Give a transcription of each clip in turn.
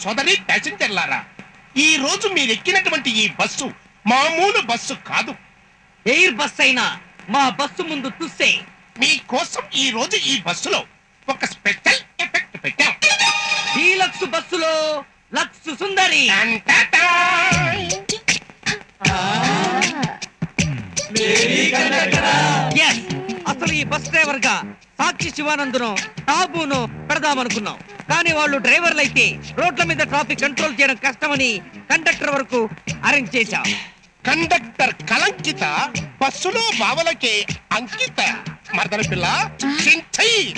సోదరి ప్యాసింజర్లారా, ఈ రోజు మీరు ఎక్కినటువంటి ఈ బస్సు మామూలు బస్సు కాదు. ఎయిర్ బస్ అయినా మా బస్సు ముందు తుస్సే. మీకోసం ఈ రోజు ఈ బస్సులో ఒక స్పెషల్ ఎఫెక్ట్ పెట్టాం. డీలక్స్ బస్సులో లక్స్ సుందరి. అసలు ఈ బస్ డ్రైవర్ గా సాక్షి శివానందును టాబును పెడదామనుకున్నాం. కానీ వాళ్ళు డ్రైవర్లు అయితే రోడ్ల మీద ట్రాఫిక్ కంట్రోల్ చేయడం కష్టమని కండక్టర్ వరకు అరేంజ్ చేశాం. కండక్టర్ కలంకిత, బస్సులో బావలకే అంకిత. మరదల పిల్ల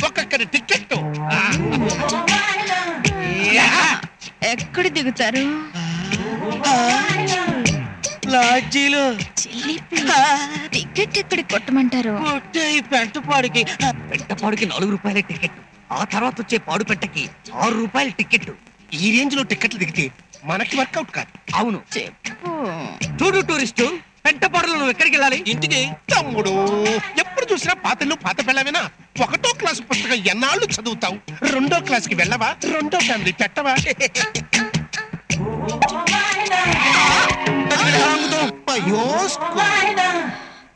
ఒక్కొక్కరి టికెట్. ఎక్కడ దిగుతారు? లాడ్జీలో. టికెట్ ఎక్కడ కొట్టమంటారు? పెంటపాడుకి 4 రూపాయల టికెట్. ఆ తర్వాత వచ్చే పాడు పెట్టకి 6 రూపాయల టికెట్. ఈ రేంజ్ లో టికెట్లు దిగితే మనకి వర్కౌట్ కాదు. అవును, చెప్పు. చూడు టూరిస్టు, పెంటపాడులో నువ్వు ఎక్కడికి వెళ్ళాలి? ఇంటికి. తమ్ముడు, ఎప్పుడు చూసినా పాతలు పాత పిల్లవేనా? 1వ క్లాసు పుస్తకం ఎన్నాళ్ళు చదువుతావు? 2వ క్లాస్కి వెళ్ళవా? 2వ ఫ్యామిలీ పెట్టవా?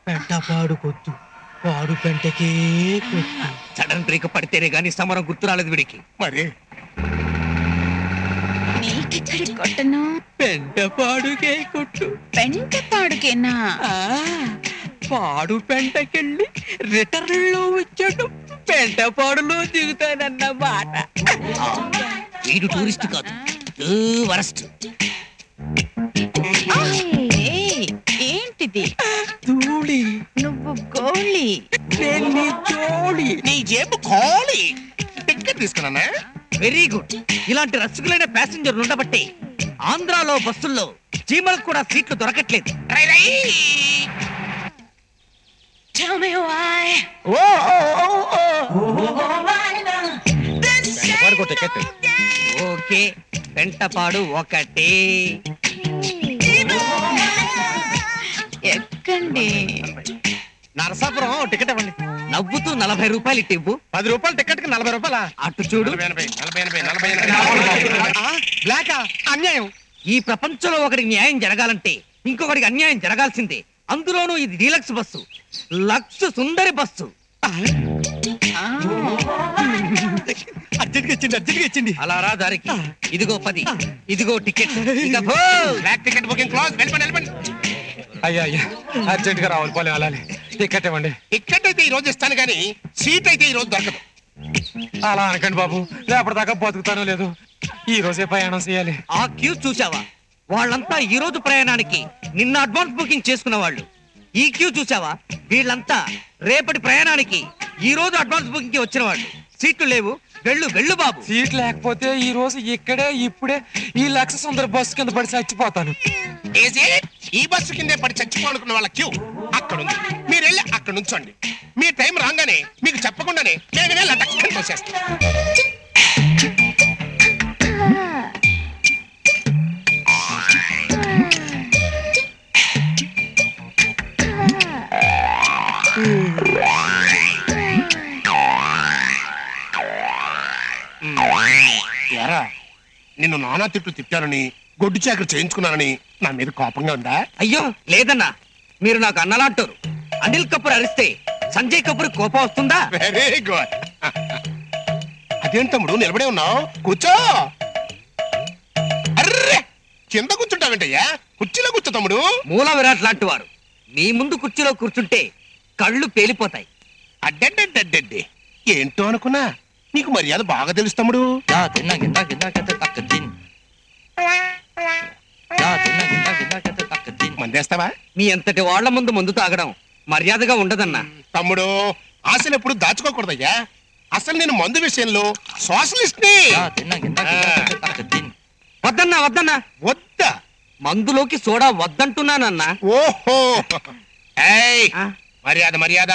పెంటపాడు కొద్దు, పాడు పెంటకే కొద్దు. సడన్ బ్రేక్ పడితేనే గాని సమరం గుర్తు రాలేదు వీడికి. మరి నీకెక్కడి కొట్టను? పెంటపాడుకే కొట్టు. పెంటపాడుకేనా? పాడు పెంటకెళ్ళి రిటర్న్ లో వచ్చాడు, పెంటపాడులో దిగుతానన్నమాట. వీడు టూరిస్ట్ కాదు, వరస్ట్. ఏంటిది? ధూళి. నువ్వు గోళి, జోళి. నీ జేబు ఖాళీ. టికెట్ తీసుకున్నానా? Very good. ఇలాంటి రసికులైన ప్యాసింజర్లు ఉండబట్టే ఆంధ్రాలో బస్సుల్లో చీమలకు కూడా సీట్లు దొరకట్లేదు. ఓకే, పెంటపాడు ఒకటి. ఎక్కండి. నరసాపురం టికెట్ ఇవ్వండి. నవ్వుతూ 40 రూపాయలు ఇవ్వు. 10 రూపాయల టికెట్ కి 40 రూపాయల? అటు చూడు. బ్లాకా? అన్యాయం. ఈ ప్రపంచంలో ఒకరికి న్యాయం జరగాలంటే ఇంకొకరికి అన్యాయం జరగాల్సిందే. అందులోనూ ఇది డీలక్స్ బస్సు, లక్స్ సుందరి బస్సు. ఇచ్చింది. అలా రా దారికి. ఇదిగో 10, ఇదిగో ticket. Black ticket booking close. వెళ్ళండి. అయ్యా అర్జెంట్ గా రావాలి, పోలే అలానే టికెట్ ఇవ్వండి. టికెట్ అయితే ఈ రోజు ఇస్తాను కానీ సీట్ అయితే ఈ రోజు దొరకదు. అలా అనకండి బాబు, రేపటిదాకా బతుకుతానో లేదు. ఈ రోజే ప్రయాణం చేయాలి. ఆ క్యూ చూసావా? వాళ్ళంతా ఈ రోజు ప్రయాణానికి నిన్న అడ్వాన్స్ బుకింగ్ చేసుకున్న వాళ్ళు. ఈ క్యూ చూసావా? వీళ్ళంతా రేపటి ప్రయాణానికి ఈ రోజు అడ్వాన్స్ బుకింగ్ కి వచ్చిన వాళ్ళు. సీట్లు లేవు, వెళ్ళు బాబు. సీట్ లేకపోతే ఈ రోజు ఇక్కడే ఇప్పుడే ఈ లక్ష సుందర బస్సు కింద పడి చచ్చిపోతాను. ఈ బస్సు కిందే పడి చచ్చిపోనుకున్న వాళ్ళ క్యూ అక్కడ ఉంది. మీరు వెళ్ళి అక్కడ నుంచోండి. మీ టైం రాగానే మీకు చెప్పకుండానే నేను లటక్కని పోసేస్తాను. ఎరా, నిన్ను నానా తిట్టానని, గొడ్డు చాకరి చేయించుకున్నానని నా మీద కోపంగా ఉందా? అయ్యో లేదన్నా, మీరు నాకు అన్నలాంటారు. అనిల్ కపూర్ అరిస్తే సంజయ్ కపూర్ కోపం వస్తుందా? Very good. అదేంటి తమ్ముడు నిలబడే ఉన్నావు? కూర్చో. అర్రే, కింద కూర్చుంటావేంటయ్యా? కుర్చీలో కూర్చో తమ్ముడు. మూల విరాట్ లాంటి వారు మీ ముందు కుర్చీలో కూర్చుంటే కళ్ళు పేలిపోతాయి. అడ్డడ్డడ్డడ్డే, ఏంటో అనుకున్నా. నీకు మర్యాద బాగా తెలుసు తమ్ముడు. మందేస్తావా? మీ అంతటి వాళ్ల ముందు మందు తాగడం మర్యాదగా ఉండదన్నా. తమ్ముడు, ఆశలు ఎప్పుడు దాచుకోకూడదయ్యా. అసలు నేను మందు విషయంలో సోషలిస్ట్ ని. వద్దన్నా. వద్దా? మందులోకి సోడా వద్దంటున్నానన్నా. ఓహో, మర్యాద.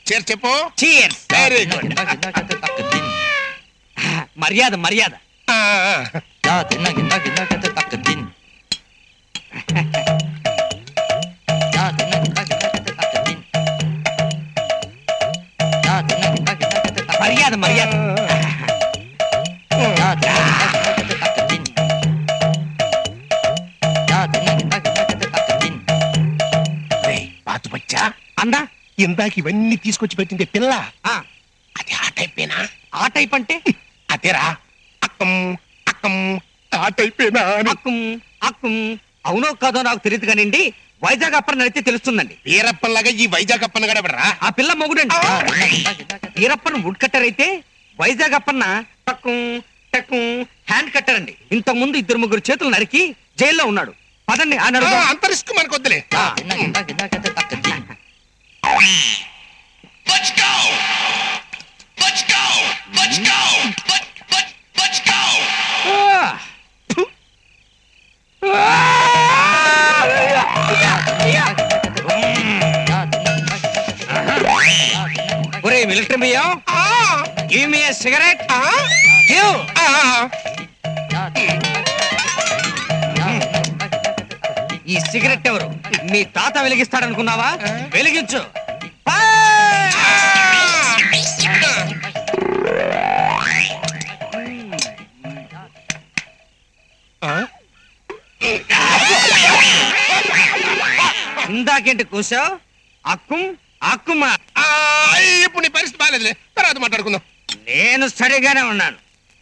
చేర్ చెప్పు. చీర్స్. Very good. మర్యాద. మర్యాద. ఇందాక ఇవన్నీ తీసుకొచ్చి పెట్టింది పిల్ల ఆ, అది ఆ టైపేనా? ఆ టైప్ అంటే అదేరా అక్కం అక్కం ఆ టైపేనా అని. అక్కుం అక్కుం అవునో కాదో నాకు తెలియదు కానివ్వండి, వైజాగ్ అప్పని నడితే తెలుస్తుందండి. వీరప్పలాగా ఈ వైజాగ్ అప్పన్న గడబడరా? ఆ పిల్ల మొగుడండి. వీరప్పన్ వుడ్ కట్టర్ అయితే వైజాగ్ అప్పన్న టక్కుం టక్కుం హ్యాండ్ కట్టర్ అండి. ఇంతకు ముందు 2-3 చేతులు నరికి జైల్లో ఉన్నాడు. పదండి ఆ నడుగు. అంత రిస్క్ మనకు వద్దులే. ఒరే మిలిటరీ బియ్యం, గివ్ మీ ఎ సిగరెట్. గివ్. ఈ సిగరెట్ ఎవరు? మీ తాత వెలిగిస్తాడనుకున్నావా? వెలిగించు. ఇందాకేంటి కూసావు? అక్కుం అక్కుమా. ఇప్పుడు నీ పరిస్థితి బాగాలేదులే, తర్వాత మాట్లాడుకుందాం. నేను సరిగానే ఉన్నాను.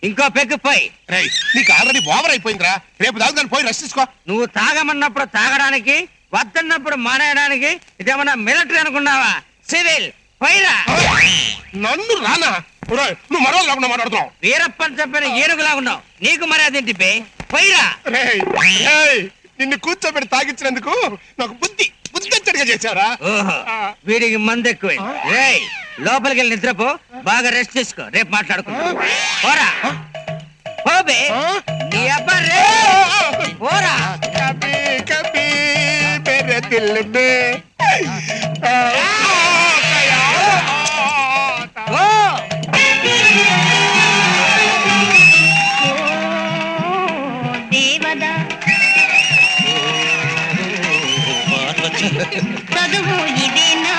ఇంకో పెగ్గు పోయి. రేయ్, నీకు ఆల్రెడీ ఓవర్ అయిపోయిందిరా. రేపు తాగుదాన్ని పోయి రెస్ట్ తీసుకో. నువ్వు తాగమన్నప్పుడు తాగడానికి, వద్దన్నప్పుడు మానేయడానికి ఇదేమన్నా మిలిటరీ అనుకున్నావా? సివిల్ పైరా. నన్ను రానా? నువ్వు మరో లేకుండా మాట్లాడుతున్నావు. వీరప్పని చెప్పిన ఏనుగులా ఉన్నావు. నీకు మర్యాదేంటి బే? పైరా. నిన్ను కూర్చోబెట్టి తాగించినందుకు నాకు బుద్ధి వచ్చేట్టుగా చేశారా? ఓహో, వీడికి మందు ఎక్కువ. లోపలికి వెళ్ళి నిద్రపో, బాగా రెస్ట్ తీసుకో. రేపు మాట్లాడుకుందాం. పోరా పోబే. నీ అబ్బా రే పోరా. కభీ కభీ మేరే దిల్ మే ఓ దేవదా చదువు ఇదేనా,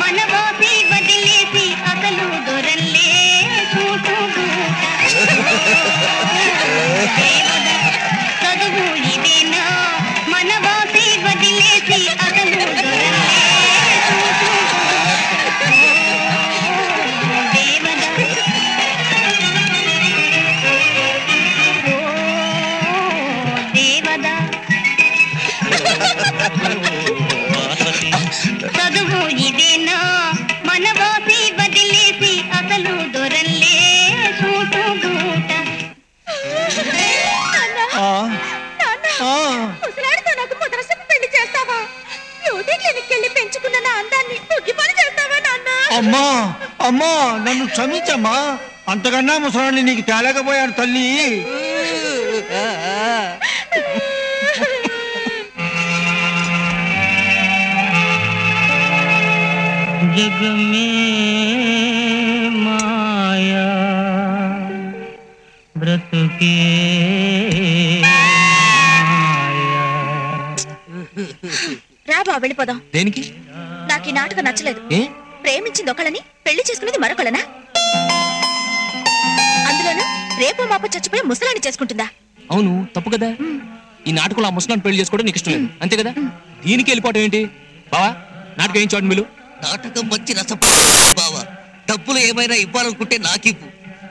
మన బాసి వదిలేసి అసలు దొరల్లే చదువు ఇదేనా, మన బాసి వదిలేసి అసలు దొరల్లే దేవదా చదువు ఇదేనా, మన బాసి వదిలేసి అసలు దొరల్లే చూటుగూట. ముసలాడితో నాకు ముదరసపు పెళ్లి చేస్తావా? బ్యూటీ క్లినిక్ వెళ్ళి పెంచుకున్న నా అందాన్ని ముగ్గి పని చేస్తావా నాన్న? అమ్మా అమ్మా, నన్ను క్షమించమ్మా. అంతకన్నా ముసలాన్ని నీకు తేలేకపోయాను తల్లి. जग में माया व्रत के రా బాబు వెళ్ళిపోదాం. దేనికి? నాకు ఈ నాటకం నచ్చలేదు. ప్రేమించింది ఒకళ్ళని, పెళ్లి చేసుకునేది మరొకళ్ళనా? అందులోనూ రేపు మాపు చచ్చిపోయి ముసలాన్ని చేసుకుంటుందా? అవును, తప్పు కదా. ఈ నాటకంలో ఆ ముసలాన్ని పెళ్లి చేసుకోవడం నీకు ఇష్టం లేదు, అంతే కదా? దీనికి వెళ్ళిపోవటం ఏంటి బావా? నాటకం ఏం చూడండి మీరు. నాటకం మంచి రసం బావా. డబ్బులు ఏమైనా ఇవ్వాలనుకుంటే నాకివ్వు.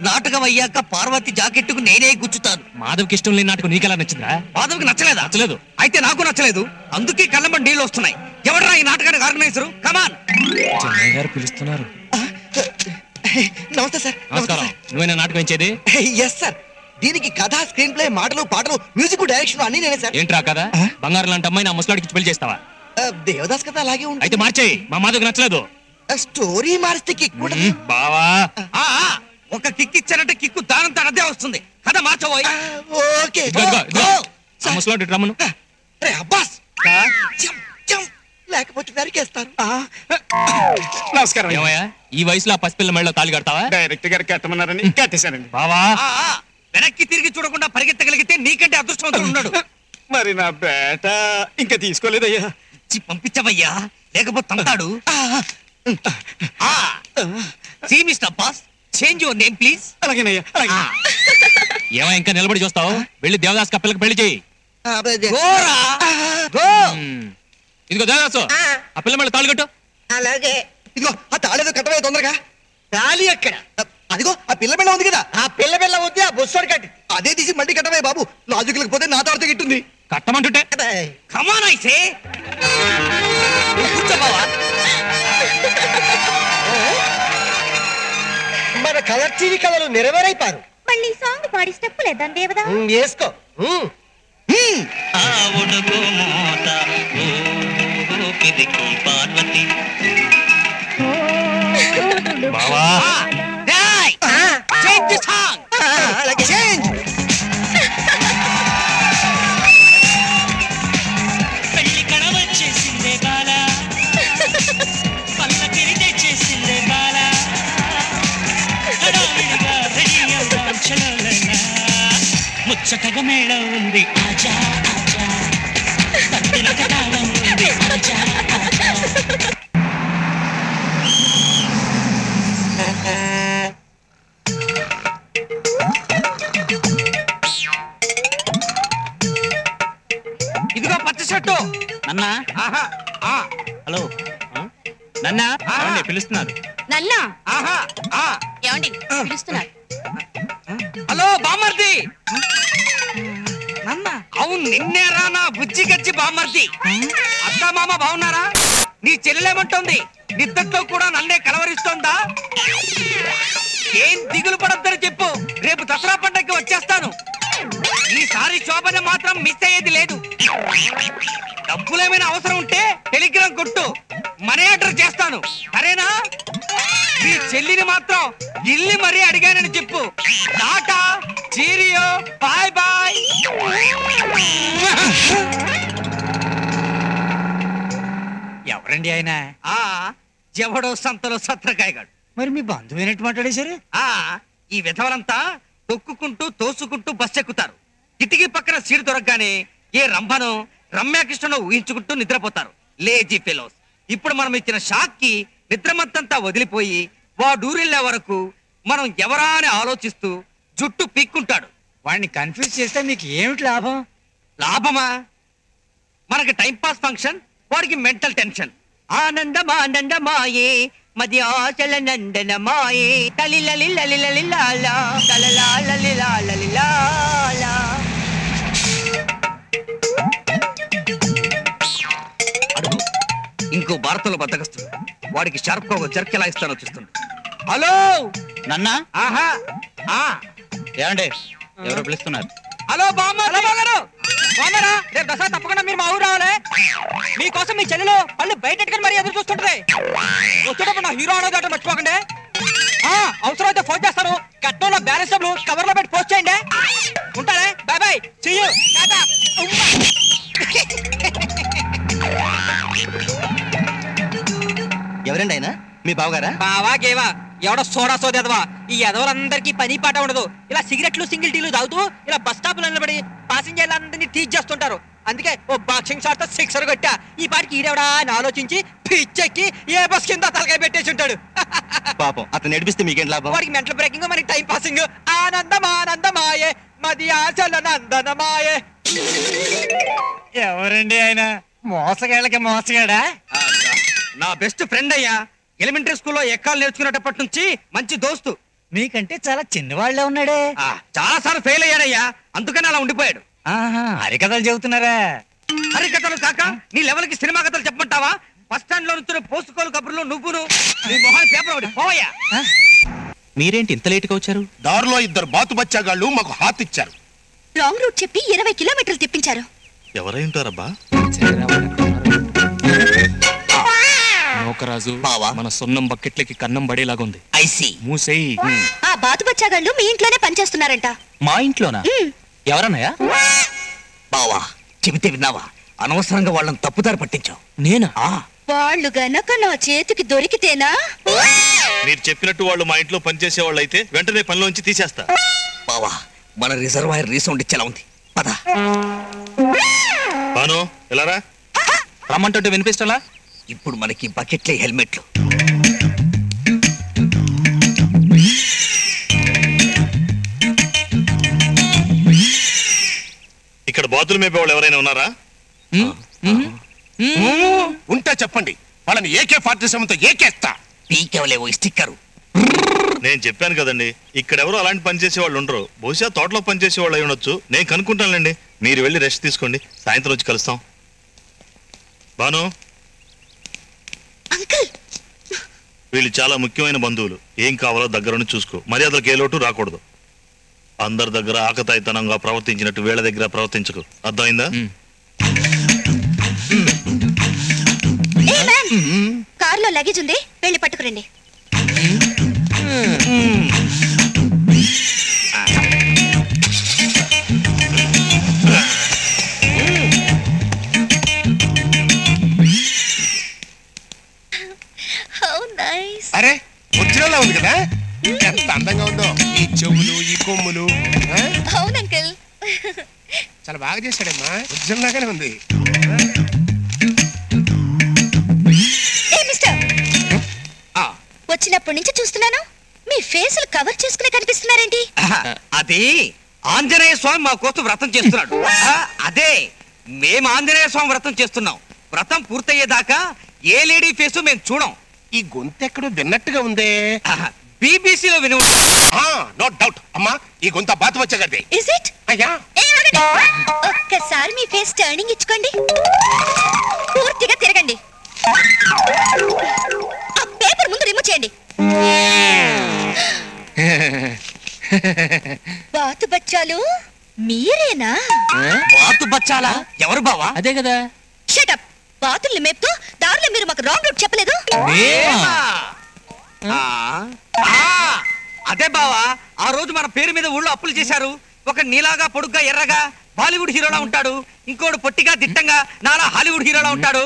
నాటకం అయ్యాక పార్వతి జాకెట్టుకు నేనే గుచ్చుతాను. మాధవ్కి ఇష్టం లేని నాటకం నీకెలా నచ్చిందా? మాధవ్కి నచ్చలేదా? నచ్చలేదు. అయితే నాకు నచ్చలేదు. అందుకే కళ్ళంబడి నీళ్ళు వస్తున్నాయి. ఎవడరా ఈ నాటకానికి ఆర్గనైజరు? కమాన్. చెన్నై గారు పిలుస్తున్నారు. నమస్తే సార్. నమస్కారం. నువ్వేనా నాటకం ఇచ్చేది? Yes sir. దీనికి కథ, స్క్రీన్ ప్లే, మాటలు, పాటలు, మ్యూజిక్, డైరెక్షన్ అన్ని నేనే సార్. ఏంట్రా కదా? బంగారం లాంటి అమ్మాయి నా ముసలాడికి పెళ్లి చేస్తావా? దేవదాస్ కథ అలాగే అయితే ఉంటుంది. మార్చేయి. మా మాధవ్కి నచ్చలేదు. స్టోరీ మారిస్తే కిక్ కూడా. బావా ఒక కిక్ ఇచ్చారంటే కిక్కు దానంతా అదే వస్తుంది. కథ మార్చబోయ్. ఓకే. ముసలాడి రమ్మను. రే అబ్బాస్, లేకపోతే నరికేస్తారు. నమస్కారం. ఏమయ్యా, ఈ వయసులో ఆ పసిపిల్ల మెళ్ళలో తాళి కడతావా? డైరెక్ట్ గారు కట్టమన్నారని కట్టేశానండి. బావా వెనక్కి తిరిగి చూడకుండా పరిగెత్తగలిగితే నీకంటే అదృష్టవంతుడు ఉన్నాడు. మరి నా బేట ఇంకా తీసుకోలేదయ్యా. ఇచ్చి పంపించవయ్యా, లేకపోతే తంతాడు. See, Mr. Abbas, change your name, please. అలాగేనయ్యా. ఏమో ఇంకా నిలబడి చూస్తావు? వెళ్ళి దేవదాస్ కప్పలకి పెళ్లి చేయి. గోరా గో. ఇదిగో దేవదాసు, ఆ పిల్ల మెళ్ళ తాళి కట్టు. అలాగే. ఇదిగో ఆ తాళేదో కట్టవే తొందరగా. తాళి ఎక్కడ? అదిగో ఆ పిల్ల బిళ్ళ ఉంది కదా, ఆ పిల్ల వద్దు, ఆ బొస్సోడు కట్టి. అదే తీసి మళ్ళీ కట్టవే బాబు. లాజిక్లకు పోతే నా తాడితే గిట్టుంది. కట్టమంటుంటే కమాన్ ఐసే. కూర్చో బావా. మన కలర్ టీవీ కళలు నెరవేరైపారు. మళ్ళీ సాంగ్ పాడి స్టెప్పులేద్దాం దేవదా. వేసుకో. పెళ్లి కడవచ్చేసిందే బాల, పల్లకిరి తెచ్చేసిందే బాల, హడావిడిగా రెడీ అవుదాం చలోలైనా, ముచ్చటగా మేళం ఉంది ఆజా ఆజా, పత్తిన కటాలం ఉంది ఆజా ఆజా. ఇదిగో పచ్చ షర్టు. నన్నా ఆహా. హలో నన్నా పిలుస్తున్నారు. నన్నా ఆహా. ఏమండి పిలుస్తున్నారు? హలో బామ్మర్ది. అవును నిన్నేరా నా బుజ్జి గచ్చి బామ్మర్ది. అత్త మామ బాగున్నారా? నీ చెల్లెలేమంటోంది? నిద్దట్లో కూడా నన్నే కలవరిస్తోందా? ఏం దిగులు పడొద్దని చెప్పు, రేపు దసరా పండగకి వచ్చేస్తాను. ఈసారి శోభన మాత్రం మిస్ అయ్యేది లేదు. డబ్బులేమైనా అవసరం ఉంటే టెలిగ్రామ్ కొట్టు, మనీ ఆర్డర్ చేస్తాను, సరేనా? నీ చెల్లిని మాత్రం ఇల్లి మరీ అడిగానని చెప్పు. Tata, cheerio, bye bye. ఎవరండి ఆయన? ఎవడో సంతలో సత్రకాయగాడు. మరి మీ బంధువైనట్టు మాట్లాడేశారు. ఈ విధవలంతా తొక్కుకుంటూ తోసుకుంటూ బస్ ఎక్కుతారు. కిటికీ పక్కన సీటు దొరకగానే ఏ రంభను రమ్యాకృష్ణను ఊహించుకుంటూ నిద్రపోతారు. Lazy fellows. ఇప్పుడు మనం ఇచ్చిన షాక్ కి నిద్రమత్తంతా వదిలిపోయి వాడూరెళ్లే వరకు మనం ఎవరా అని ఆలోచిస్తూ జుట్టు పీక్కుంటాడు. వాడిని కన్ఫ్యూజ్ చేస్తే మీకు ఏమిటి లాభం? లాభమా? మనకి టైం పాస్ ఫంక్షన్, వాడికి మెంటల్ టెన్షన్. ఆనందమానందమాయే మది ఆశల నందనమాయే తలిలలిలలిలలిలాలా తలలాలలిలాలలిలాలా. అడుగు ఇంకో భారతంలో బద్దకస్తుంది. వాడికి షార్ప్ గా ఒక జర్క్ ఎలా ఇస్తానో చూస్తుంది. హలో నన్నా ఆహా. ఏమండి ఎవరో పిలుస్తున్నారు. హలో బామ్మగారు. బామ్మరా, రేపు దసరా తప్పకుండా మీరు మా ఊరు రావాలి. మీకోసం మీ చెల్లెలు పళ్ళు బయట మరీ ఎదురు చూస్తుంటది. వచ్చేటప్పుడు నా హీరో అనేది మర్చిపోకండి. అవసరమైతే ఫోన్ చేస్తాను. కట్నంలో బ్యాలెన్స్ డబ్బులు కవర్ లో పెట్టి పోస్ట్ చేయండి. ఉంటానే. Bye bye. See you. Tata. ఎవరండి ఆయన? మీ బావగారా? బావా గేవా ఎవడో సోడా సోదేదవా. ఈ ఎదవలందరికీ పని పాట ఉండదు. ఇలా సిగరెట్లు సింగిల్ టీలు తాగుతూ ఇలా బస్ స్టాప్ లో నిలబడి పాసింజర్లందరినీ టీచ్ చేస్తుంటారు. అందుకే ఓ బాక్సింగ్ షాట్ తో సిక్సర్ కొట్టా. ఈ పాటికి ఈడెవడా అని ఆలోచించి పిచ్చెక్కి ఏ బస్ కింద తలకాయ పెట్టేసి ఉంటాడు. పాపం అతను నడిపిస్తే మీకేం లాభం? వాడికి మెంటల్ బ్రేకింగ్, మనకి టైం పాసింగ్. ఆనందమానందమాయే మది ఆశల నందనమాయే. ఎవరండి ఆయన? మోసగాళ్ళకి మోసగాడా? నా బెస్ట్ ఫ్రెండ్ అయ్యా. ఎలిమెంటరీ స్కూల్లో ఎక్కాలు నేర్చుకునేటప్పటి నుంచి మంచి దోస్తు. మీకంటే చాలా చిన్నవాళ్లే ఉన్నాడే. చాలా సార్లు ఫెయిల్ అయ్యాడయ్యా, అందుకని అలా ఉండిపోయాడు. హరికథలు చెబుతున్నారా? హరికథలు కాక నీ లెవెల్ కి సినిమా కథలు చెప్పమంటావా? బస్ స్టాండ్ లో నుంచి పోసుకోలు కబుర్లు నువ్వును నీ మొహాన్ని పేపర్ ఒకటి పోవయ్యా. మీరేంటి ఇంత లేట్ గా వచ్చారు? దారిలో ఇద్దరు బాతు బచ్చాగాళ్ళు మాకు హాత్ ఇచ్చారు. రాంగ్ రూట్ చెప్పి 20 కిలోమీటర్లు తిప్పించారు. ఎవరై ఉంటారబ్బా? నౌకరాజు మన సొన్నం బకెట్లకి కన్నం పడేలాగా ఉంది. ఐసి మూసేయి. ఆ బాతు బచ్చాగాళ్ళు మీ ఇంట్లోనే పనిచేస్తున్నారంట. మా ఇంట్లోనా? ఎవరన్నాయా? బావా చెబితే విన్నావా? అనవసరంగా వాళ్ళని తప్పుదారి పట్టించావు. నేనా? వాళ్ళు గనక నా చేతికి దొరికితేనా? మీరు చెప్పినట్టు వాళ్ళు మా ఇంట్లో పనిచేసే వాళ్ళు అయితే వెంటనే పనిలోంచి తీసేస్తా. బావా మన రిజర్వాయర్ రీసౌండ్ ఇచ్చేలా ఉంది. పద. బాను ఎలారా? రమ్మంటుంటే వినిపిస్తలా? ఇప్పుడు మనకి బకెట్లే హెల్మెట్లు. ఇక్కడ బాతులు మేపే వాళ్ళు ఎవరైనా ఉన్నారా? ఉంటే చెప్పండి, వాళ్ళని AK-47తో ఏకేస్తా. పీకెవలేవో స్టిక్కరు. నేను చెప్పాను కదండి, ఇక్కడెవరో అలాంటి పని చేసే వాళ్ళు ఉండరు. బహుశా తోటలో పని చేసే వాళ్ళు అయి ఉండొచ్చు. నేను కనుక్కుంటానులేండి. మీరు వెళ్ళి రెస్ట్ తీసుకోండి, సాయంత్రం వచ్చి కలుస్తాం. బాను, వీళ్ళు చాలా ముఖ్యమైన బంధువులు. ఏం కావాలో దగ్గరుండి చూసుకో. మర్యాదలకు ఏ లోటు రాకూడదు. అందరి దగ్గర ఆకతాయితనంగా ప్రవర్తించినట్టు వీళ్ళ దగ్గర ప్రవర్తించకు. అర్థమైందా? కారులో లగేజ్ ఉంది, వెళ్ళి పట్టుకురండి. అరే ఒరిజినల్ ఉంది కదా, ఎంత అందంగా ఉందో. ఈ చెవులు, ఈ కొమ్ములు. అవును అంకుల్, చాలా బాగా చేశాడమ్మా. ఒరిజినల్ లాగానే ఉంది. వచ్చినప్పటి నుంచి చూస్తున్నాను, మీ ఫేసులు కవర్ చేసుకునే కనిపిస్తున్నారేంటి? అది ఆంజనేయ స్వామి మా కోసం వ్రతం చేస్తున్నాడు. అదే మేము ఆంజనేయ స్వామి వ్రతం చేస్తున్నాం. వ్రతం పూర్తయ్యేదాకా ఏ లేడీ ఫేసు మేము చూడం. ఈ గొంతు ఎక్కడో విన్నట్టుగా ఉందే. బీబీసీలో విను. నో డౌట్ అమ్మా, ఈ గొంత బాత వచ్చేగదే. Is it? అయ్యా ఒక్కసారి మీ ఫేస్ టర్నింగ్ ఇచ్చుకోండి, పూర్తిగా తిరగండి. ఆ పేపర్ ముందు రిమూవ్ చేయండి. బాతు బచ్చాలు మీరేనా? బాతు బచ్చాలా? ఎవరు బావా? అదే కదా. Shut up. బాతుల్ని మేపుతూ దారిలో మీరు మాకు రాంగ్ రూట్ చెప్పలేదు. అదే బావా, ఆ రోజు మన పేరు మీద ఊళ్ళో అప్పులు చేశారు. ఒక నీలాగా పొడుగ్గా ఎర్రగా బాలీవుడ్ హీరోలా ఉంటాడు, ఇంకోడు పొట్టిగా దిట్టంగా నాలా హాలీవుడ్ హీరోలా ఉంటాడు.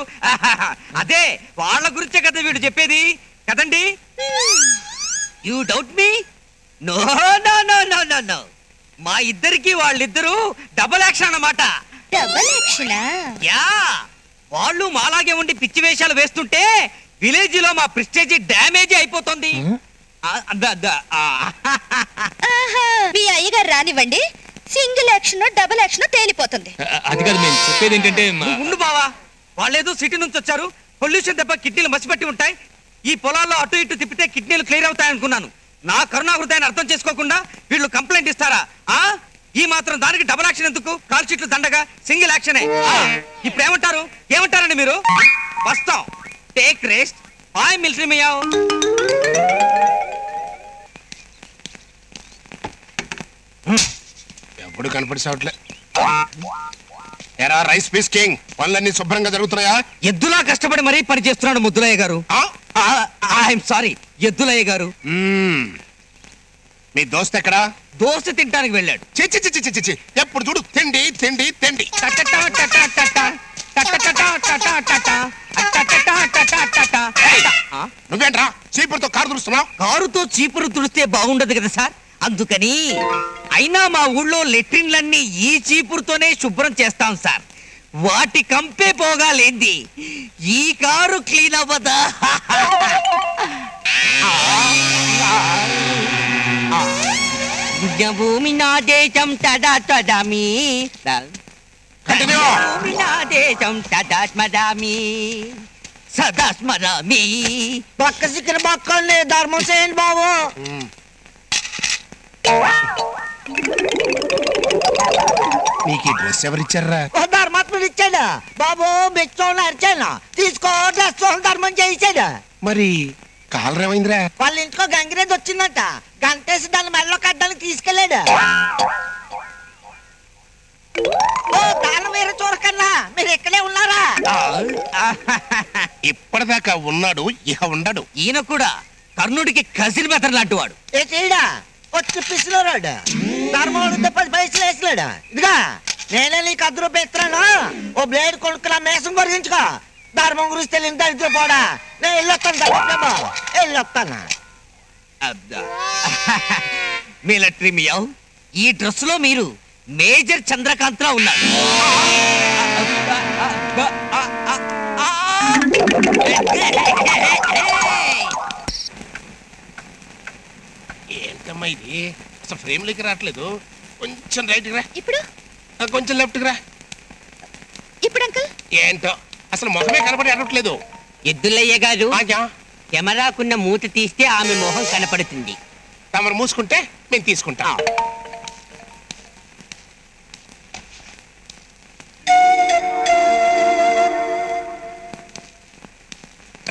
అదే వాళ్ళ గురించే కదా వీడు చెప్పేది కదండి. You doubt me? No no no no no no. మా ఇద్దరికి వాళ్ళిద్దరూ డబుల్ యాక్షన్ అన్నమాట. Double action? యా, వాళ్ళు మాలాగే ఉండి పిచ్చి వేషాలు వేస్తుంటే విలేజ్ లో మా ప్రెస్టేజ్ డ్యామేజ్ అయిపోతుంది. మీ అయ్యగారు రానివ్వండి, సింగిల్ యాక్షన్ డబుల్ యాక్షన్ తేలిపోతుంది. అది కాదు మేము చెప్పేది ఏంటంటే. ఉండు బావా, వాళ్ళేదో సిటీ నుంచి వచ్చారు, పొల్యూషన్ దెబ్బ కిడ్నీలు మసిపట్టి ఉంటాయి. ఈ పొలాల్లో అటు ఇటు తిప్పితే కిడ్నీలు క్లియర్ అవుతాయి అనుకున్నాను. నా కరుణా హృదయాన్ని అర్థం చేసుకోకుండా వీళ్ళు కంప్లైంట్ ఇస్తారా? ఈ మాత్రం దానికి డబుల్ యాక్షన్ ఎందుకు? కాల్ షీట్లు దండగా సింగిల్ యాక్షనే. ఇప్పుడు ఏమంటారు? ఏమంటారండి మీరు? వస్తాం, take rest. Bye military meow. ఎప్పుడు కనపడిసావట్లే. ఎరా రైస్ పీస్ కింగ్, పనులన్నీ శుభ్రంగా జరుగుతున్నాయా? ఎద్దులా కష్టపడి మరీ పని చేస్తున్నాడు ముద్దులయ్య గారు. ఐఎమ్ సారీ ఎద్దులయ్య గారు. మీ దోస్త్ ఎక్కడా? దోశ తింటానికి వెళ్ళాడు. చి ఎప్పుడు చూడు తిండి తిండి తిండి. నువ్వేంట్రా చీపురుతో కారు తుడుస్తున్నావు? కారుతో చీపురు తుడిస్తే బాగుండదు కదా సార్, అందుకని. అయినా మా ఊళ్ళో లెట్రిన్లన్నీ ఈ చీపురుతోనే శుభ్రం చేస్తాం సార్. వాటి కంపే పోగాలేంది ఈ కారు క్లీన్ అవ్వదా? భూమి నా దేశం తదా తదామి, భూమి నా దేశం తదా స్మరామి, సదా స్మరామి. పక్క సిక్కిన పక్కనే ధర్మం చేయండి బాబు. నీకు ఈ డ్రెస్ ఎవరిచ్చారా? ధర్మాత్ముడు ఇచ్చాడు బాబు. బెచ్చోళ్ళు అరిచాను, తీసుకో డ్రెస్ ధర్మం చేయించాడు. మరి కాలర్ ఏమైందిరా? వాళ్ళ ఇంటికో గంగిరేది వచ్చిందంట, గంటేసి దాన్ని మెడలో కట్టడానికి తీసుకెళ్ళాడు. ఓ దాని వేరే చూరకన్నా మీరు ఇక్కడే ఉన్నారా? ఇప్పటిదాకా ఉన్నాడు, ఇహ ఉండడు. ఈయన కూడా కర్ణుడికి కజిన్ బెతర్ లాంటి వాడు. వచ్చి పిసిలోరాడు, ధర్మం 10 పైసలు వేసలేడు. ఇదిగా నేనే నీకు 10 రూపాయలు ఇస్తున్నాను, ఓ బ్లేడ్ కొనుక్కున్నా మేసం కొరిగించుకో. ధర్మం గురించి తెలియని దరిద్ర పోడా. నేను వెళ్ళొస్తాను, వెళ్ళొస్తాను. మిలిటరీ మియావ్, ఈ డ్రెస్ లో మీరు మేజర్ చంద్రకాంత్ లా ఉన్నారు. ఏంటమ్మా ఇది? అసలు ఫ్రేమ్ లోకి రావట్లేదు. కొంచెం రైట్ రా, ఇప్పుడు కొంచెం లెఫ్ట్ రా. ఇప్పుడు అంకుల్ ఏంటో అసలు ముఖమే కనపడి అడగట్లేదు. ఎద్దులయ్య గారు, కెమెరాకున్న మూత తీస్తే ఆమె మొహం కనపడుతుంది. తమరు మూసుకుంటే మేము తీసుకుంటాం.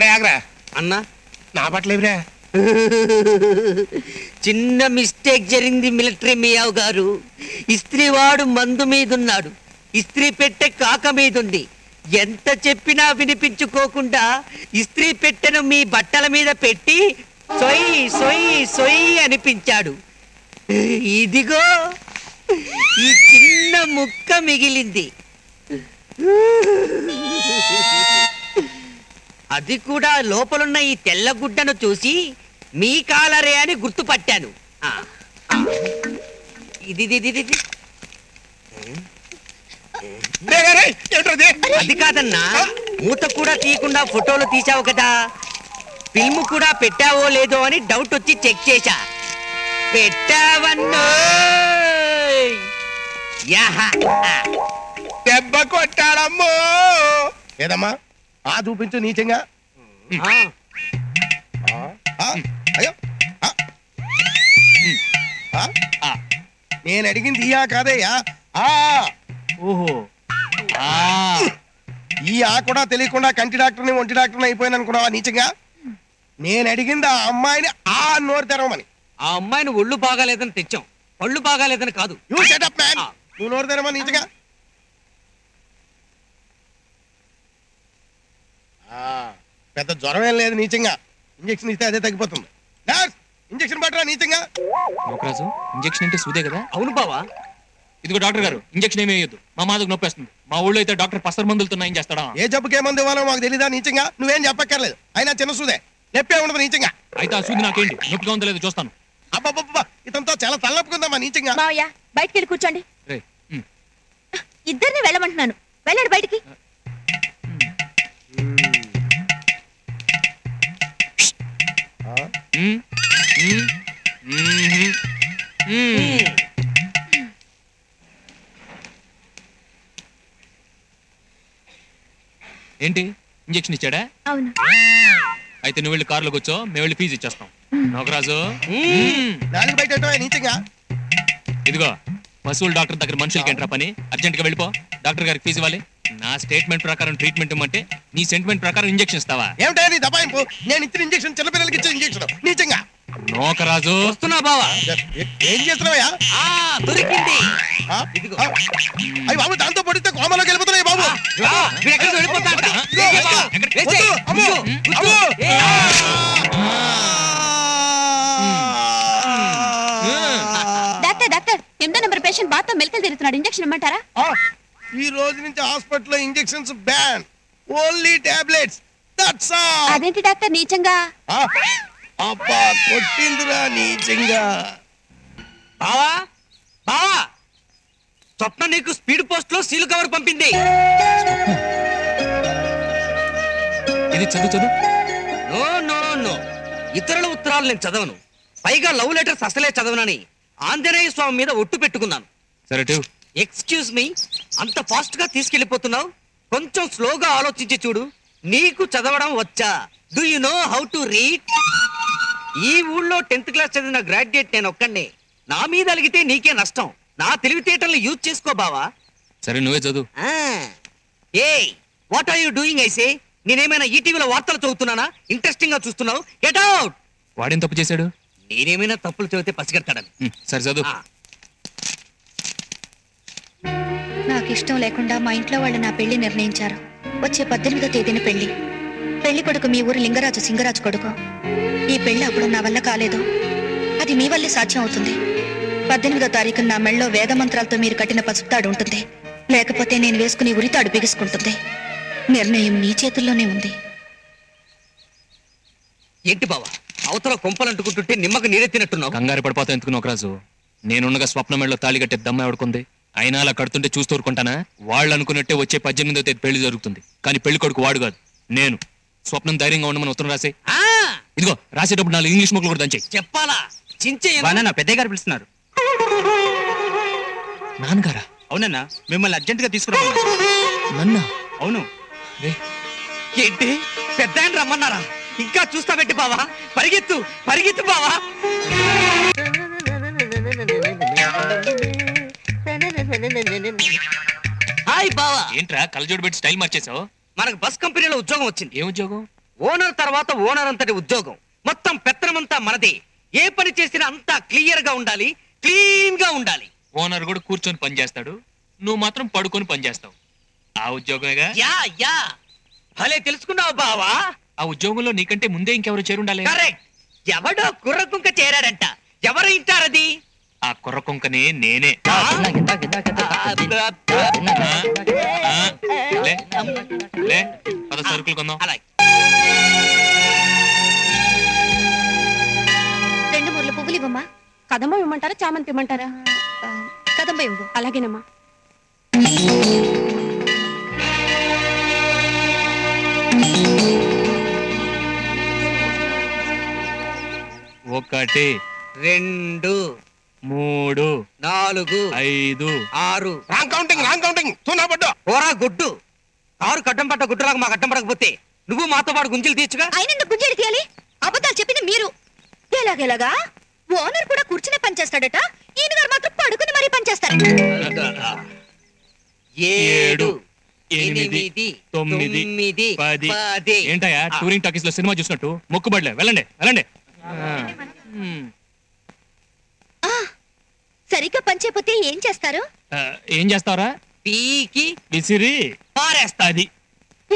రే ఆగ్రా అన్నా, నా బట్టలేవిరా. చిన్న మిస్టేక్ జరిగింది మిలిటరీ మియావ్ గారు. ఇస్త్రీవాడు మందు మీదున్నాడు, ఇస్త్రీ పెట్టె కాక మీదుంది. ఎంత చెప్పినా వినిపించుకోకుండా ఇస్త్రీ పెట్టెను మీ బట్టల మీద పెట్టి సొయ్యి సొయ్యి సొయ్యి అనిపించాడు. ఇదిగో ఈ చిన్న ముక్క మిగిలింది. అది కూడా లోపలున్న ఈ తెల్ల గుడ్డను చూసి మీ కాలరే అని గుర్తుపట్టాను. ఇది అది కాదన్నా, మూత కూడా తీయకుండా ఫోటోలు తీసావు కదా, ఫిల్మ్ కూడా పెట్టావో లేదో అని డౌట్ వచ్చి చెక్ చేశా. పెట్టావన్నో. దెబ్బ కొట్టాడమ్మో. ఏదమ్మా ఆ చూపించు నీచంగా. అయ్యో నేను అడిగింది ఇయా కాదయ్యా. ఓహో, ఈ ఆ కూడా తెలియకుండా కంటి డాక్టర్ని ఒంటి డాక్టర్ని అయిపోయాను అనుకున్నావా నీచంగా? నేను అడిగింది ఆ అమ్మాయిని ఆ నోరు తెరవమని. ఆ అమ్మాయిని ఒళ్ళు బాగాలేదని తెచ్చాం, ఒళ్ళు బాగాలేదని కాదు. You shut up man. నువ్వు నోరు తెరవమని నీచంగా. పెద్ద జ్వరం ఏం లేదు నీచంగా. ఇంజక్షన్ ఇస్తే అదే తగ్గిపోతుంది. ఇంజక్షన్ పట్టరా నీచంగా. నోకరాజు, ఇంజక్షన్ అంటే సూదే కదా? అవును బావా. ఇదిగో డాక్టర్ గారు, ఇంజక్షన్ ఏమీ వేయొద్దు, మా మాదకు నొప్పేస్తుంది. మా ఊళ్ళో అయితే డాక్టర్ పసర మందులతో నయం చేస్తాడా? ఏ జబ్బుకి ఏ మందు ఇవ్వాలో మాకు తెలీదా నీచంగా? నువ్వేం చెప్పక్కర్లేదు, అయినా చిన్న సూదే, నొప్పే ఉండదు నీచంగా. అయితే ఆ సూది నాకేంటి, నొప్పిగా ఉందో లేదో చూస్తాను. అబ్బబ్బబ్బా, ఇతంతో చాలా తలనొప్పుకుందామా నీచంగా. మావయ్య బయటికి వెళ్ళి కూర్చోండి. రే, ఇద్దరిని వెళ్ళమంటున్నాను, వెళ్ళండి బయటికి. ఏంటి, ఇంజక్షన్ ఇచ్చాడా? అవును. అయితే నువ్వు వెళ్ళి కారులో కూర్చో, మేము వెళ్ళి ఫీజు ఇచ్చేస్తాం. నోకరాజు, నాలుగు బయట నీచంగా. ఇదిగో పశువుల డాక్టర్ దగ్గర మనుషులకి ఏంట్రా పని? అర్జెంట్ గా వెళ్ళిపో, డాక్టర్ గారికి ఫీజు ఇవ్వాలి. నా స్టేట్మెంట్ ప్రకారం ట్రీట్మెంట్ ఇవ్వమంటే నీ సెంటిమెంట్ ప్రకారం ఇంజక్షన్ ఇస్తావా? ఏమిటా నీ దబాయింపు? నేను ఇచ్చిన ఇంజక్షన్ చిన్నపిల్లలకి ఇచ్చిన ఇంజక్షన్ నీచంగా. నోకరాజు, వస్తున్నా బావా. ఏం చేస్తున్నావయ్యా? దొరికింది. అయ్యి బాబు, దాంతో పడితే కోమలోకి వెళ్ళిపోతున్నాయి బాబు. డాక్టర్ డాక్టర్, 8వ నెంబర్ పేషెంట్ బాత్తో మెలకలు తిరుగుతున్నాడు, ఇంజక్షన్ ఇమ్మంటారా? ఈ రోజు నుంచి హాస్పిటల్లో injections ban, only tablets, that's all. అదేంటి డాక్టర్ నీచంగా? అబ్బా కొట్టిందిరా నీచంగా. బావా బావా, స్వప్న నీకు స్పీడ్ పోస్ట్ లో సీల్ కవర్ పంపింది. ఇది చదువు చదువు. నో నో నో, ఇతరుల ఉత్తరాలు నేను చదవను, పైగా లవ్ లెటర్స్ అసలే చదవనని ఆంజనేయ స్వామి మీద ఒట్టు పెట్టుకున్నాను. సరే, ఎక్స్క్యూజ్ మీ, అంత ఫాస్ట్ గా తీసుకెళ్లిపోతున్నావు, కొంచెం స్లోగా ఆలోచించి చూడు. నీకు చదవడం వచ్చా? Do you know how to read? ఈ ఊళ్ళో 10th క్లాస్ చదివిన గ్రాడ్యుయేట్ నేను ఒక్కడే. నా మీద అలిగితే నీకే నష్టం. నా తెలివితేటల్ని యూజ్ చేసుకో బావా. సరే, నువ్వే చదువు. ఏ వాట్ ఆర్ యు డూయింగ్? ఐసే, నేనేమైనా ఈటీవీలో వార్తలు చదువుతున్నానా? ఇంట్రెస్టింగ్ గా చూస్తున్నావు. Get out. వాడేం తప్పు చేశాడు? నేనేమైనా తప్పులు చదివితే పసిగడతాడని. సరే చదువు. నాకు ఇష్టం లేకుండా మా ఇంట్లో వాళ్ళు నా పెళ్లి నిర్ణయించారు. వచ్చే 18వ తేదీన పెళ్లి. పెళ్లి కొడుకు మీ ఊరు లింగరాజు సింగరాజు కొడుకు. ఈ పెళ్లి అప్పుడు నా వల్ల కాలేదు, అది మీ వల్లే సాధ్యం అవుతుంది. 18వ తారీఖున నా మెళ్ళలో వేద మంత్రాలతో మీరు కట్టిన పసుపుతాడు ఉంటుంది, లేకపోతే నేను వేసుకుని ఉరితాడు బిగుసుకుంటుంది. నిర్ణయం నీ చేతుల్లోనే ఉంది. ఏంటి బావా, అవతల కొంపలంటుకుంటుంటే నిమ్మకు నీరెత్తినట్టున్నావు. కంగారు పడిపోతా ఎందుకు నోకరాజు? నేనున్నగా స్వప్న మెడలో తాళి కట్టే దమ్మ ఎవడుకుంది? అయినా అలా కడుతుంటే చూస్తూ ఊరుకుంటానా? వాళ్ళు అనుకున్నట్టే వచ్చే 18వ తేదీ పెళ్లి జరుగుతుంది, కానీ పెళ్లి కొడుకు వాడు కాదు, నేను. స్వప్నం ధైర్యంగా ఉండమని ఉత్తరం రాసే. ఇదిగో రాసేటప్పుడు 4 ఇంగ్లీష్ ముక్కలు కూడా దంచేయి. చెప్పాలా? చించే పెద్దయ్య గారు పిలుస్తున్నారు. నాన్నగారా? అవునన్నా, మిమ్మల్ని అర్జెంట్ గా తీసుకురా. నన్నా? అవును. ఏంటి, పెద్ద ఆయన రమ్మన్నారా? ఇంకా చూస్తా పెట్టి బావా, పరిగెత్తు పరిగెత్తు బావా. హాయ్ బావా. ఏంట్రా కళ్ళజోడు పెట్టి స్టైల్ మార్చేసావు? మనకు బస్ కంపెనీలో ఉద్యోగం వచ్చింది. ఏం ఉద్యోగం? ఓనర్ తర్వాత ఓనర్ అంతటి ఉద్యోగం. మొత్తం పెత్తనమంతా మనదే. ఏ పని చేసినా అంతా క్లియర్ గా ఉండాలి, క్లీన్ గా ఉండాలి. ఓనర్ కూడా కూర్చొని పని చేస్తాడు, నువ్వు మాత్రం పడుకొని పని చేస్తావు. ఆ ఉద్యోగమేగా? యా యా, భలే తెలుసుకున్నావు బావా. ఆ ఉద్యోగంలో నీకంటే ముందే ఇంకెవరు చేరుండాలి. కరెక్ట్. ఎవడో కుర్రకుంక చేరాడంట. ఎవరు ఇంటారది? ఆ కుర్రకుంకనే నేనే. లే, లే, పద సరుకులు కొందాం. అలాగే. 2 మూరల పువ్వులు ఇవ్వమ్మా. కదంబ ఇవ్వమంటారా, చామంతి ఇవ్వమంటారా? కదంబ ఇవ్వు. అలాగేనమ్మా. ఒకటి, 2 3, 4 5. 6. రాంగ్ కౌంటింగ్ తూనా పడ్డా. పోరా గుడ్డు. కారు కట్టం పట్ట గుడ్డులాగా మాకు అడ్డం పడకపోతే నువ్వు మాతో పాటు గుంజలు తీర్చుగా. ఆయన గుంజేడు తీయాలి. అబద్ధాలు చెప్పింది మీరు. ఎలాగెలాగా ఓనర్ కూడా కూర్చునే పని చేస్తాడట, ఈయన గారు మాత్రం పడుకుని మరీ పని చేస్తారు. 7 8 9 9 10. 10. ఏంటయ్యా టూరింగ్ టాకీస్ లో సినిమా చూసినట్టు మొక్కుబడిలే? వెళ్ళండి వెళ్ళండి. సరిగ్గా పని చేయకపోతే ఏం చేస్తారు? ఏం చేస్తావరా? పీకి విసిరి పారేస్తా. అది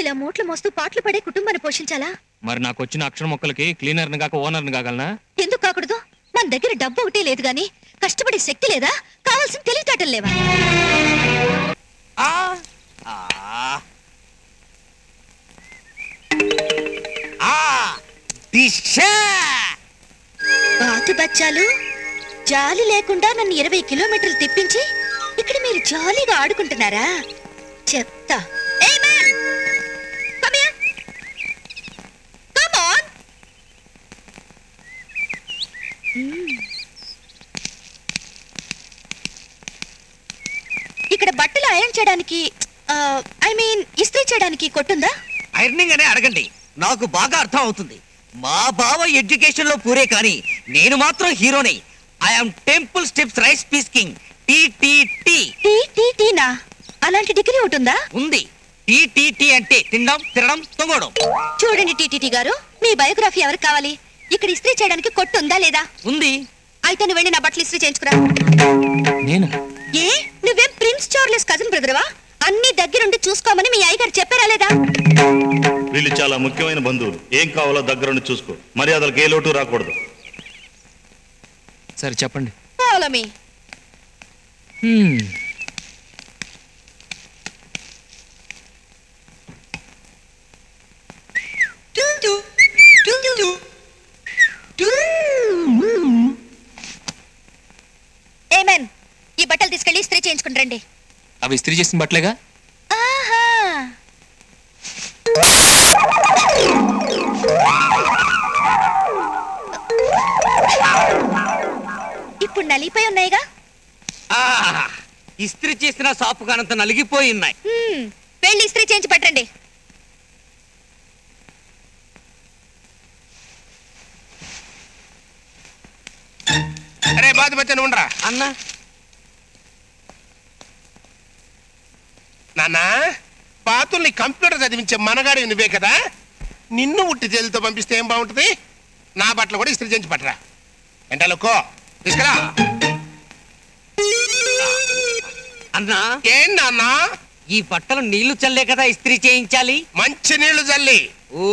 ఇలా మూట్లు మోస్తూ పాటలు పడే కుటుంబాన్ని పోషించాలా? మరి నాకు వచ్చిన అక్షర మొక్కలకి క్లీనర్ ని కాక ఓనర్ ని కాగలనా? ఎందుకు కాకూడదు? మన దగ్గర డబ్బు ఒకటే లేదు గాని కష్టపడే శక్తి లేదా? కావాల్సిన తెలివితేటలు లేవా? బాతు బచ్చాలు జాలి లేకుండా నన్ను 20 కిలోమీటర్లు తిప్పించి ఇక్కడ మీరు జాలీగా ఆడుకుంటున్నారా? చెప్తా. ఇక్కడ బట్టలు ఐరన్ చేయడానికి ఇస్త్రీ చేయడానికి కొట్టుందా? ఐరనింగ్ అనే అడగండి, నాకు బాగా అర్థం అవుతుంది. మా బావ ఎడ్యుకేషన్ లో పూరే కానీ నేను మాత్రం హీరోని. I'm temple steps rice piece king. టీటీటీనా? అలాంటి డిగ్రీ ఉంటుందా? ఉంది. టీటీటీ అంటే తినడం తినడం తొంగడం. చూడండి టీటీటీ గారు, మీ బయోగ్రఫీ ఎవరికి కావాలి? ఇక్కడ ఇస్త్రీ చేయడానికి కొట్టు ఉందా లేదా? ఉంది. అయితే నువ్వు వెళ్ళి నా బట్టలు ఇస్త్రీ చేయించుకురా. నేను ఏ నువ్వేం ప్రిన్స్ చార్లెస్ కజిన్ బ్రదర్వా? అన్ని దగ్గరుండి చూసుకోమని మీ అయ్యగారు చెప్పారా లేదా? వీళ్ళు చాలా ముఖ్యమైన బంధువులు. ఏం కావాలో దగ్గరుండి చూసుకో. మర్యాదలకు ఏ లోటు రాకూడదు. సరే చెప్పండి. Follow me. ఏమేన్, ఈ బట్టలు తీసుకెళ్ళి ఇస్త్రీ చేయించుకుని రండి. అవి ఇస్త్రీ చేసిన బట్టలేగా? ఆహా, ఇప్పుడు నలిగిపోయి ఉన్నాయిగా. ఇస్త్రీ చేసిన సాపు కానంత నలిగిపోయి ఉన్నాయి. వెళ్ళి ఇస్త్రీ చేయించి పట్టండి. అరే బాధ బచ్చని ఉండరా అన్నా. నాన్న, బాతుల్ని కంప్యూటర్ చదివించే మనగాడి నువ్వే కదా. నిన్ను ఉట్టి తేలితో పంపిస్తే ఏం బాగుంటుంది? నా బట్టలు కూడా ఇస్త్రీ చేయించి పట్టరా. ఎంటలుకో తీసుకురా. అన్నా, ఏం నాన్న? ఈ బట్టలు నీళ్లు చల్లే కదా ఇస్త్రీ చేయించాలి. మంచి నీళ్లు చల్లి. ఓ,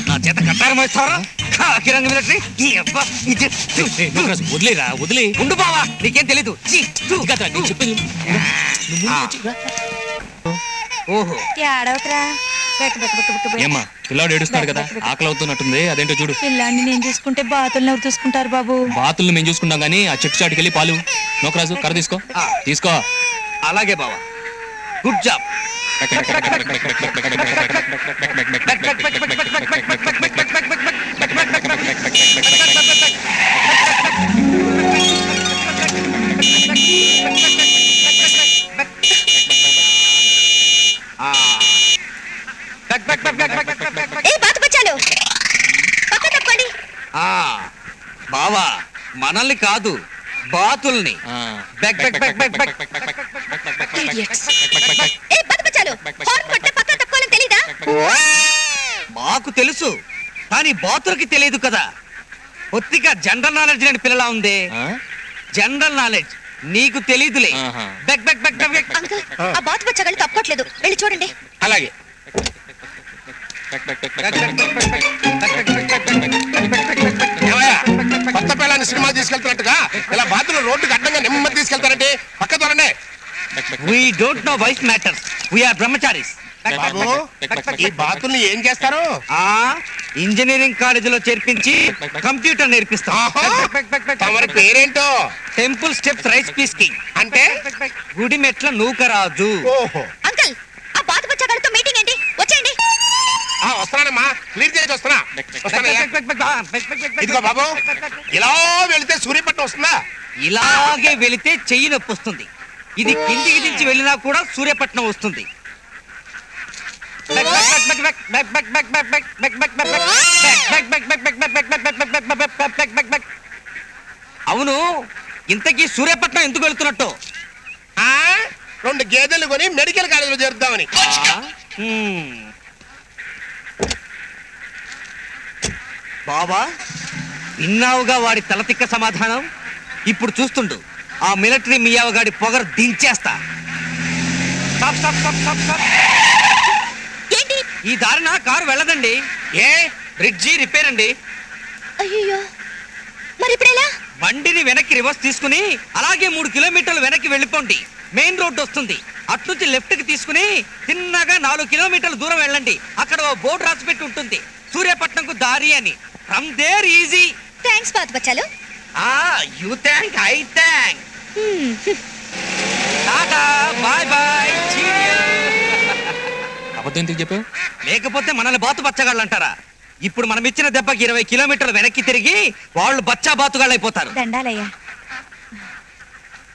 నా చేత కట్టారం వేస్తారా? వదిలేరా, వదిలే. ఉండు బావా, నీకేం తెలీదు. ఓహో, ఏమ్మా పిల్లాడు ఏడుస్తున్నాడు కదా, ఆకలి అవుతున్నట్టుంది. అదేంటో చూడు. పిల్లాన్ని నేను చూసుకుంటే బాతుల్ని ఎవరు చూసుకుంటారు బాబు? బాతుల్ని మేము చూసుకుంటాం గానీ ఆ చెట్టు చాటుకెళ్ళి పాలు. నోకరాజు కర్ర తీసుకో. తీసుకో. అలాగే బావా, గుడ్ జాబ్. ఏ బాతు బచ్చాలు పక్క తప్పండి. బావా మనల్ని కాదు బాతుల్ని. ఏ బాతు బచ్చాలు హార్న్ కొట్టే పక్క తప్పుకోవాలని తెలీదా? మాకు తెలుసు కానీ బాతులకి తెలియదు కదా. కొద్దిగా జనరల్ నాలెడ్జ్ లేని పిల్లలా ఉంది. జనరల్ నాలెడ్జ్ నీకు తెలీదులే. అంకుల్ ఆ బాతు బచ్చగాళ్ళు తప్పుకోవట్లేదు, వెళ్ళి చూడండి. అలాగే. కొత్త పిల్లని సినిమా తీసుకెళ్తున్నట్టుగా ఇలా బాతులు రోడ్డుకి అడ్డంగా నెమ్మది తీసుకెళ్తారంటే పక్క దూరండి. We don't know vice matters. We are brahmacharis. బాబు ఈ బాతుల్ని ఏం చేస్తారు? ఇంజనీరింగ్ కాలేజీలో చేర్పించి కంప్యూటర్ నేర్పిస్తాం. తమరి పేరేంటో? Temple steps rice piece king. అంటే గుడి మెట్ల నూకరాజు. ఓహో. అంకుల్ ఆ బాతు బచ్చగాళ్ళతో మీటింగ్ ఏంటి? వచ్చేయండి. వస్తున్నానమ్మా, క్లియర్ చేసి వస్తున్నా. ఇదిగో బాబు, ఇలా వెళితే సూర్యపట్నం వస్తుందా? ఇలాగే వెళితే చెయ్యి నొప్పి వస్తుంది. ఇది కిందికి దించి వెళ్ళినా కూడా సూర్యపట్నం వస్తుంది. అవును, ఇంతకీ సూర్యపట్నం ఎందుకు వెళ్తున్నట్టు? 2 గేదెలు కొని మెడికల్ కాలేజీలో చేరుద్దామని. బాబా విన్నావుగా వాడి తలతిక్క సమాధానం. ఇప్పుడు చూస్తుండు ఆ మిలిటరీ మియావగాడి పొగరు దించేస్తా. ఈ దారిన కారు వెళ్ళదండి. ఏ బ్రిడ్జి రిపేర్ అండి. అయ్యో మరి ఇప్పుడు ఎలా? బండిని వెనక్కి రివర్స్ తీసుకుని అలాగే 3 కిలోమీటర్లు వెనక్కి వెళ్ళిపోండి. మెయిన్ రోడ్డు వస్తుంది. అట్నుంచి లెఫ్ట్ కి తీసుకుని చిన్నగా 4 కిలోమీటర్ల దూరం వెళ్ళండి. అక్కడ ఓ బోర్డు రాసి పెట్టి ఉంటుంది, సూర్యపట్నంకు దారి అని. From there easy. థ్యాంక్స్ బాతు బచ్చాలు. You thank, I thank. Tata bye bye. అబద్ధం ఎందుకు చెప్పావు? లేకపోతే మనల్ని బాతు బచ్చగాళ్ళు అంటారా? ఇప్పుడు మనం ఇచ్చిన దెబ్బకి 20 కిలోమీటర్లు వెనక్కి తిరిగి వాళ్ళు బచ్చా బాతుగాళ్ళు అయిపోతారు. దండాలయ్యా.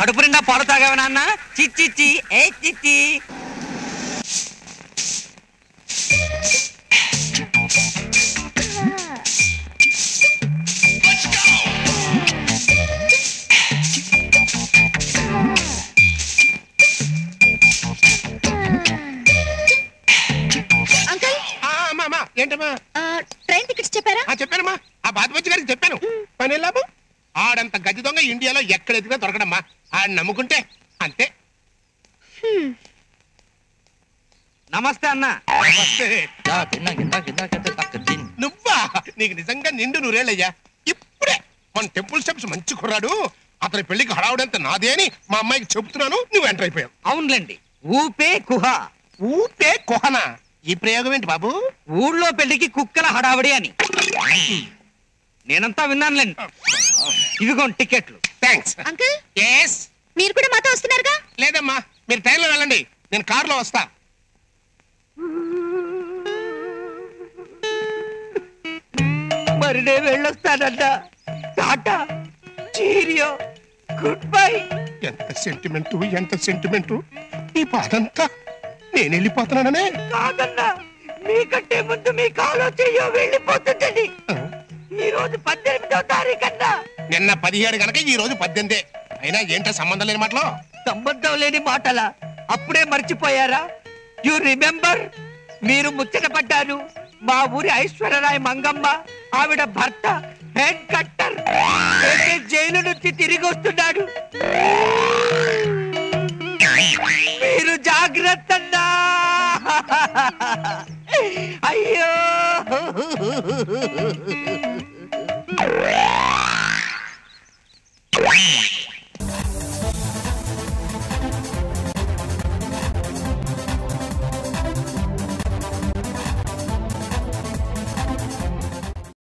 కడుపు నిండా పాలు తాగావా నాన్న? చిచ్చి ఏ చిచ్చి. ఏంటమ్మా? ట్రైన్ టికెట్స్ చెప్పారా? చెప్పానమ్మా. ఆ బాధపచ్చి గారికి చెప్పాను. పని లాభం, ఆడంత గది దొంగ ఇండియాలో ఎక్కడ ఎదిగినా దొరకడమ్మా. ఆడ నమ్ముకుంటే అంతే. నమస్తే అన్న. నువ్వా? నీకు నిజంగా నిండు నూరేళ్ళయ్యా. ఇప్పుడే మన టెంపుల్ స్టెప్స్ మంచి కుర్రాడు, అతని పెళ్లికి హడావుడంతా నాదే అని మా అమ్మాయికి చెబుతున్నాను, నువ్వు ఎంటర్ అయిపోయావు. అవునులేండి. ఊపే కుహ. ఊపే కుహనా? ఈ ప్రయోగం ఏంటి బాబు? ఊళ్ళో పెళ్లికి కుక్కల హడావిడి అని నేనంతా విన్నానులేండి. ఇవిగోండి టికెట్లు. థ్యాంక్స్. అంకుల్ yes మీరు కూడా మాతో వస్తున్నారుగా? లేదమ్మా, మీరు ట్రైన్లో వెళ్ళండి, నేను కారులో వస్తా. మరి నేను వెళ్ళొస్తానన్నా. Tata cheerio good bye. ఎంత సెంటిమెంటు, ఎంత సెంటిమెంటు. ఈ బాధంతా నేను వెళ్ళిపోతున్నాననే. కాదన్నా, మీకంటే ముందు మీ కాలో చెయ్యో వెళ్ళిపోతుంటది. ఈ రోజు 18వ తారీఖన్నా. నిన్న 17 కనుక ఈ రోజు 18. అయినా ఏంటో సంబంధం లేని మాటలో. సంబంధం లేని మాటలా? అప్పుడే మర్చిపోయారా? You remember? మీరు ముచ్చట పడ్డారు. మా ఊరి ఐశ్వర్యరాయ్ మంగమ్మ, ఆవిడ భర్త హెడ్ కట్టర్ జైలు నుంచి తిరిగి వస్తున్నాడు. మీరు జాగ్రత్త. అయ్యో